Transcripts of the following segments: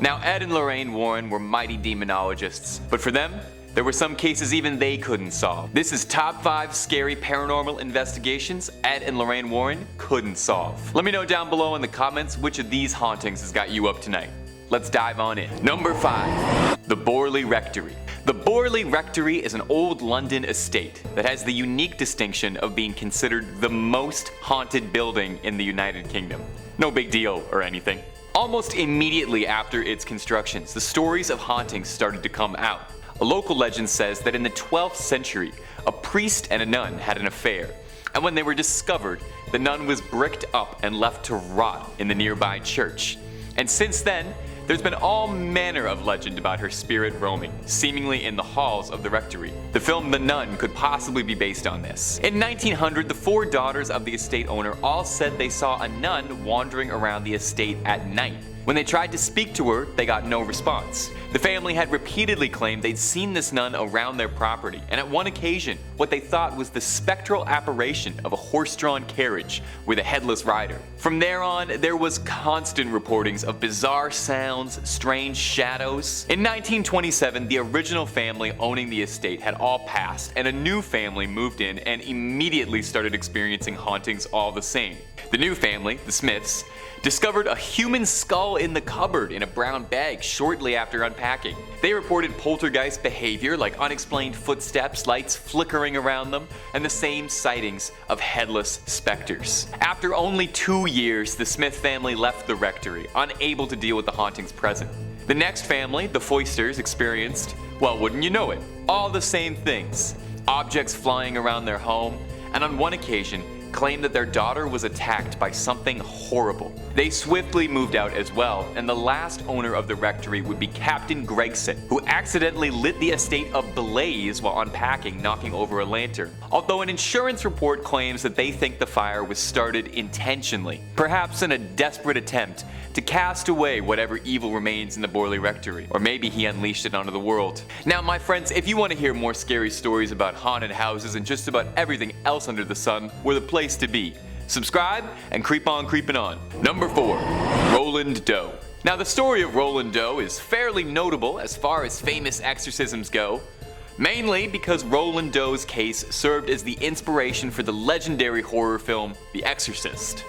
Now, Ed and Lorraine Warren were mighty demonologists, but for them, there were some cases even they couldn't solve. This is top 5 scary paranormal investigations Ed and Lorraine Warren couldn't solve. Let me know down below in the comments which of these hauntings has got you up tonight. Let's dive on in. Number 5. The Borley Rectory. The Borley Rectory is an old London estate that has the unique distinction of being considered the most haunted building in the United Kingdom. No big deal or anything. Almost immediately after its construction, the stories of hauntings started to come out. A local legend says that in the 12th century, a priest and a nun had an affair, and when they were discovered, the nun was bricked up and left to rot in the nearby church. And since then, there's been all manner of legend about her spirit roaming, seemingly in the halls of the rectory. The film The Nun could possibly be based on this. In 1900, the 4 daughters of the estate owner all said they saw a nun wandering around the estate at night. When they tried to speak to her, they got no response. The family had repeatedly claimed they'd seen this nun around their property, and at one occasion, what they thought was the spectral apparition of a horse-drawn carriage with a headless rider. From there on, there was constant reportings of bizarre sounds, strange shadows. In 1927, the original family owning the estate had all passed, and a new family moved in and immediately started experiencing hauntings all the same. The new family, the Smiths, discovered a human skull in the cupboard in a brown bag shortly after unpacking. They reported poltergeist behavior like unexplained footsteps, lights flickering around them, and the same sightings of headless specters. After only 2 years, the Smith family left the rectory, unable to deal with the hauntings present. The next family, the Foysters, experienced, well, wouldn't you know it, all the same things. Objects flying around their home, and on one occasion, claimed that their daughter was attacked by something horrible. They swiftly moved out as well, and the last owner of the rectory would be Captain Gregson, who accidentally lit the estate ablaze while unpacking, knocking over a lantern. Although an insurance report claims that they think the fire was started intentionally, perhaps in a desperate attempt to cast away whatever evil remains in the Borley Rectory, or maybe he unleashed it onto the world. Now, my friends, if you want to hear more scary stories about haunted houses and just about everything else under the sun, we're the place to be. Subscribe and keep on creeping on. Number 4. Roland Doe. Now, the story of Roland Doe is fairly notable as far as famous exorcisms go, mainly because Roland Doe's case served as the inspiration for the legendary horror film The Exorcist.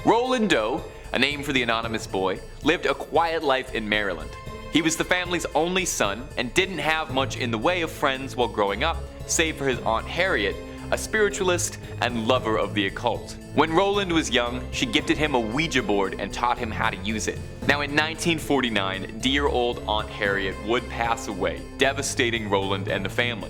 Roland Doe, a name for the anonymous boy, lived a quiet life in Maryland. He was the family's only son and didn't have much in the way of friends while growing up, save for his Aunt Harriet, a spiritualist and lover of the occult. When Roland was young, she gifted him a Ouija board and taught him how to use it. Now, in 1949, dear old Aunt Harriet would pass away, devastating Roland and the family.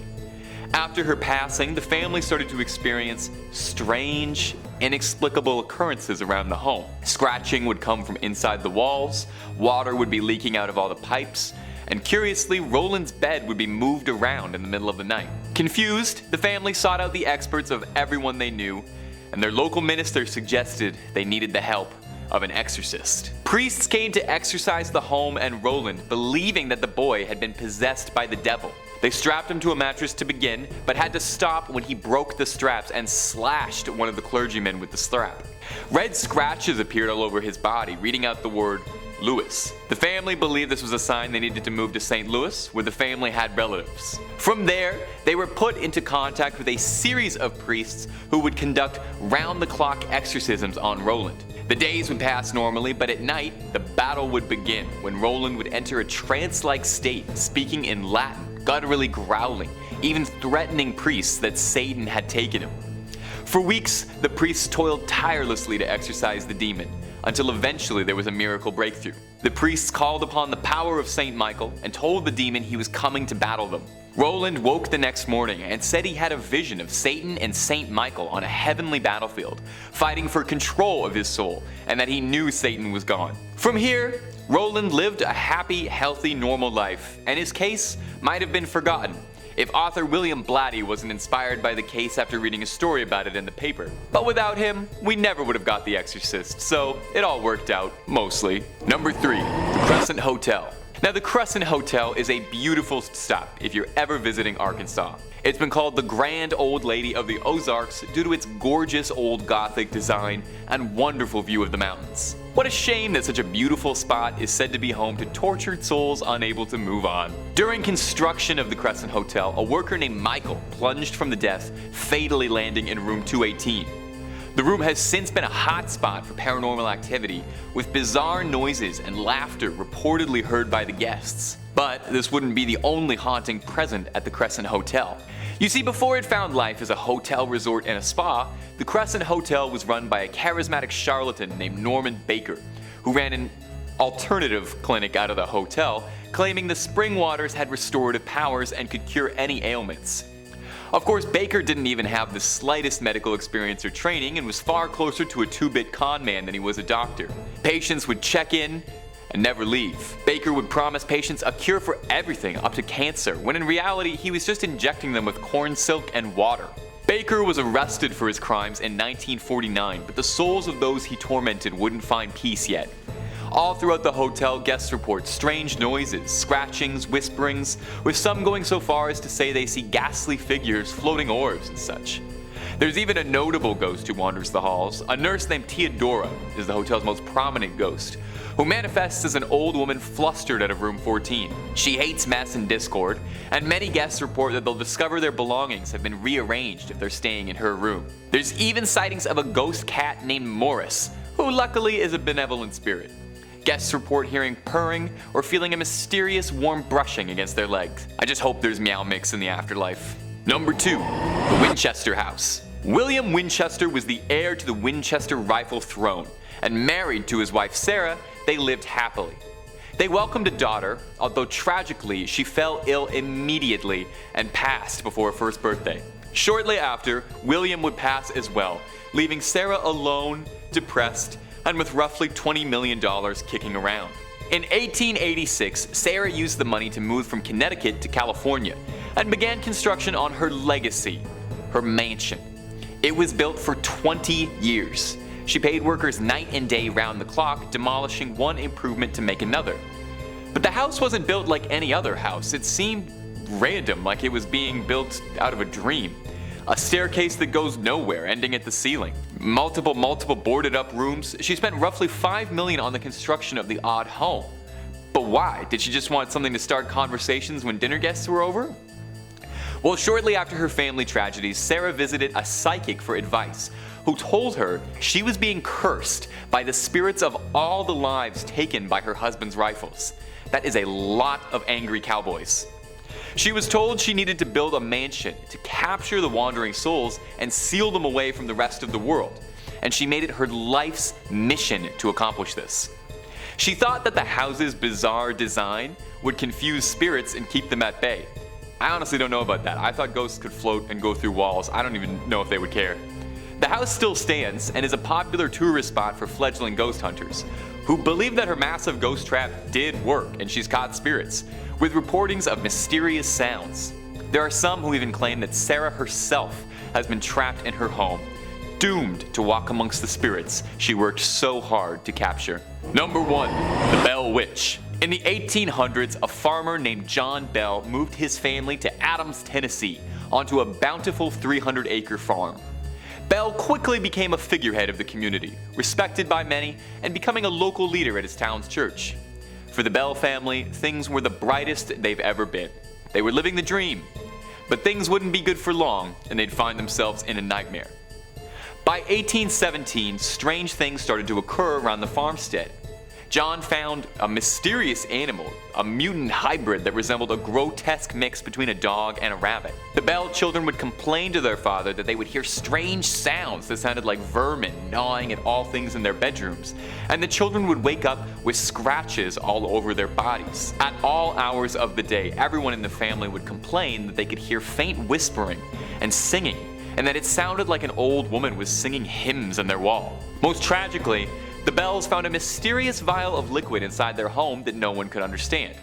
After her passing, the family started to experience strange, inexplicable occurrences around the home. Scratching would come from inside the walls, water would be leaking out of all the pipes, and curiously, Roland's bed would be moved around in the middle of the night. Confused, the family sought out the experts of everyone they knew, and their local minister suggested they needed the help of an exorcist. Priests came to exorcise the home and Roland, believing that the boy had been possessed by the devil. They strapped him to a mattress to begin, but had to stop when he broke the straps and slashed one of the clergymen with the strap. Red scratches appeared all over his body, reading out the word Louis. The family believed this was a sign they needed to move to St. Louis, where the family had relatives. From there, they were put into contact with a series of priests who would conduct round-the-clock exorcisms on Roland. The days would pass normally, but at night, the battle would begin when Roland would enter a trance-like state, speaking in Latin, gutturally growling, even threatening priests that Satan had taken him. For weeks, the priests toiled tirelessly to exorcise the demon, until eventually there was a miracle breakthrough. The priests called upon the power of St. Michael and told the demon he was coming to battle them. Roland woke the next morning and said he had a vision of Satan and St. Michael on a heavenly battlefield, fighting for control of his soul, and that he knew Satan was gone. From here, Roland lived a happy, healthy, normal life, and his case might have been forgotten if author William Blatty wasn't inspired by the case after reading a story about it in the paper. But without him, we never would have got The Exorcist, so it all worked out, mostly. Number 3. The Crescent Hotel. Now, the Crescent Hotel is a beautiful stop if you're ever visiting Arkansas. It's been called the Grand Old Lady of the Ozarks due to its gorgeous old Gothic design and wonderful view of the mountains. What a shame that such a beautiful spot is said to be home to tortured souls unable to move on. During construction of the Crescent Hotel, a worker named Michael plunged from the death, fatally landing in room 218. The room has since been a hotspot for paranormal activity, with bizarre noises and laughter reportedly heard by the guests. But this wouldn't be the only haunting present at the Crescent Hotel. You see, before it found life as a hotel resort and a spa, the Crescent Hotel was run by a charismatic charlatan named Norman Baker, who ran an alternative clinic out of the hotel, claiming the spring waters had restorative powers and could cure any ailments. Of course, Baker didn't even have the slightest medical experience or training and was far closer to a two-bit con man than he was a doctor. Patients would check in and never leave. Baker would promise patients a cure for everything up to cancer, when in reality he was just injecting them with corn silk and water. Baker was arrested for his crimes in 1949, but the souls of those he tormented wouldn't find peace yet. All throughout the hotel, guests report strange noises, scratchings, whisperings, with some going so far as to say they see ghastly figures, floating orbs, and such. There's even a notable ghost who wanders the halls. A nurse named Theodora is the hotel's most prominent ghost, who manifests as an old woman flustered out of room 14. She hates mess and discord, and many guests report that they'll discover their belongings have been rearranged if they're staying in her room. There's even sightings of a ghost cat named Morris, who luckily is a benevolent spirit. Guests report hearing purring or feeling a mysterious warm brushing against their legs. I just hope there's meow mix in the afterlife. Number 2. The Winchester House. William Winchester was the heir to the Winchester rifle throne, and married to his wife Sarah, they lived happily. They welcomed a daughter, although tragically she fell ill immediately and passed before her first birthday. Shortly after, William would pass as well, leaving Sarah alone, depressed, and with roughly $20 million kicking around. In 1886, Sarah used the money to move from Connecticut to California and began construction on her legacy, her mansion. It was built for 20 years. She paid workers night and day round the clock, demolishing one improvement to make another. But the house wasn't built like any other house. It seemed random, like it was being built out of a dream. A staircase that goes nowhere, ending at the ceiling. Multiple boarded up rooms. She spent roughly $5 million on the construction of the odd home. But why? Did she just want something to start conversations when dinner guests were over? Well, shortly after her family tragedies, Sarah visited a psychic for advice, who told her she was being cursed by the spirits of all the lives taken by her husband's rifles. That is a lot of angry cowboys. She was told she needed to build a mansion to capture the wandering souls and seal them away from the rest of the world, and she made it her life's mission to accomplish this. She thought that the house's bizarre design would confuse spirits and keep them at bay. I honestly don't know about that. I thought ghosts could float and go through walls. I don't even know if they would care. The house still stands and is a popular tourist spot for fledgling ghost hunters, who believe that her massive ghost trap did work and she's caught spirits, with reportings of mysterious sounds. There are some who even claim that Sarah herself has been trapped in her home, doomed to walk amongst the spirits she worked so hard to capture. Number 1. The Bell Witch. In the 1800s, a farmer named John Bell moved his family to Adams, Tennessee, onto a bountiful 300-acre farm. Bell quickly became a figurehead of the community, respected by many, and becoming a local leader at his town's church. For the Bell family, things were the brightest they've ever been. They were living the dream. But things wouldn't be good for long, and they'd find themselves in a nightmare. By 1817, strange things started to occur around the farmstead. John found a mysterious animal, a mutant hybrid that resembled a grotesque mix between a dog and a rabbit. The Bell children would complain to their father that they would hear strange sounds that sounded like vermin gnawing at all things in their bedrooms, and the children would wake up with scratches all over their bodies. At all hours of the day, everyone in the family would complain that they could hear faint whispering and singing, and that it sounded like an old woman was singing hymns on their wall. Most tragically, the Bells found a mysterious vial of liquid inside their home that no one could understand.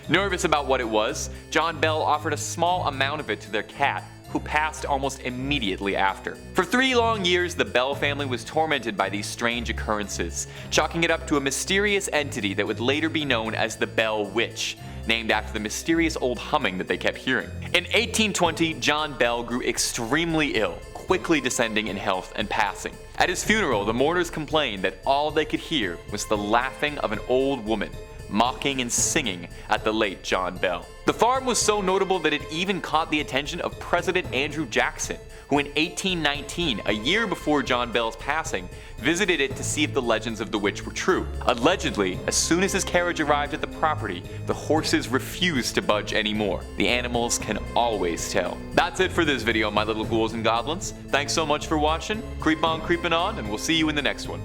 Nervous about what it was, John Bell offered a small amount of it to their cat, who passed almost immediately after. For 3 long years, the Bell family was tormented by these strange occurrences, chalking it up to a mysterious entity that would later be known as the Bell Witch, named after the mysterious old humming that they kept hearing. In 1820, John Bell grew extremely ill, quickly descending in health and passing. At his funeral, the mourners complained that all they could hear was the laughing of an old woman, mocking and singing at the late John Bell. The farm was so notable that it even caught the attention of President Andrew Jackson, who in 1819, a year before John Bell's passing, visited it to see if the legends of the witch were true. Allegedly, as soon as his carriage arrived at the property, the horses refused to budge anymore. The animals can always tell. That's it for this video, my little ghouls and goblins. Thanks so much for watching. Creep on creeping on, and we'll see you in the next one.